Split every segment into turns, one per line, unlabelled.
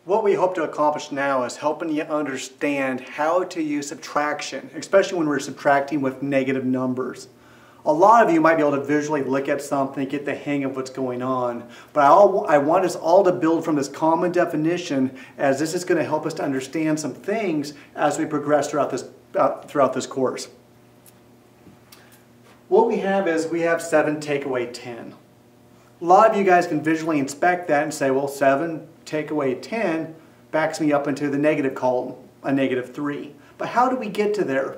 What we hope to accomplish now is helping you understand how to use subtraction, especially when we're subtracting with negative numbers. A lot of you might be able to visually look at something, get the hang of what's going on, but I want us all to build from this common definition, as this is going to help us to understand some things as we progress throughout this course. What we have is we have 7 take away 10. A lot of you guys can visually inspect that and say, well, 7 take away 10 backs me up into the negative column, a -3. But how do we get to there?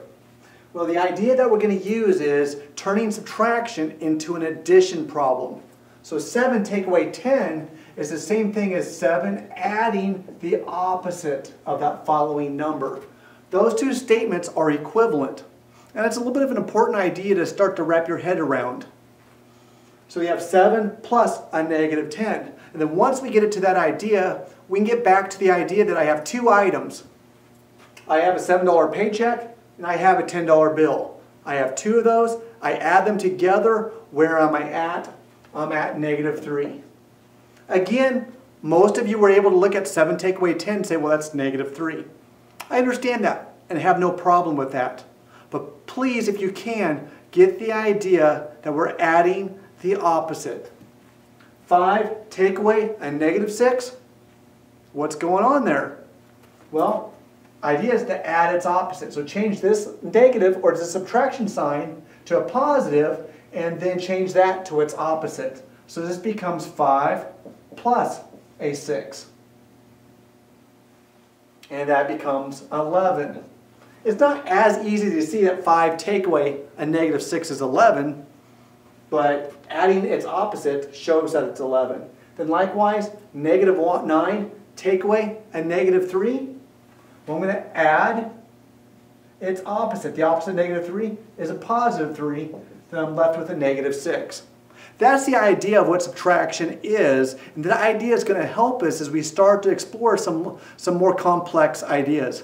Well, the idea that we're going to use is turning subtraction into an addition problem. So 7 take away 10 is the same thing as 7 adding the opposite of that following number. Those two statements are equivalent. And it's a little bit of an important idea to start to wrap your head around. So we have 7 plus a -10. And then once we get it to that idea, we can get back to the idea that I have two items. I have a $7 paycheck and I have a $10 bill. I have two of those. I add them together. Where am I at? I'm at -3. Again, most of you were able to look at 7 take away 10 and say, well, that's -3. I understand that and have no problem with that. But please, if you can, get the idea that we're adding the opposite. 5 take away a -6. What's going on there? Well, idea is to add its opposite. So change this negative, or the subtraction sign, to a positive, and then change that to its opposite. So this becomes 5 plus a 6. And that becomes 11. It's not as easy to see that 5 take away a -6 is 11, but adding its opposite shows that it's 11. Then likewise, -9 take away a -3. Well, I'm going to add its opposite. The opposite of -3 is a +3. Then I'm left with a -6. That's the idea of what subtraction is, and that idea is going to help us as we start to explore some more complex ideas.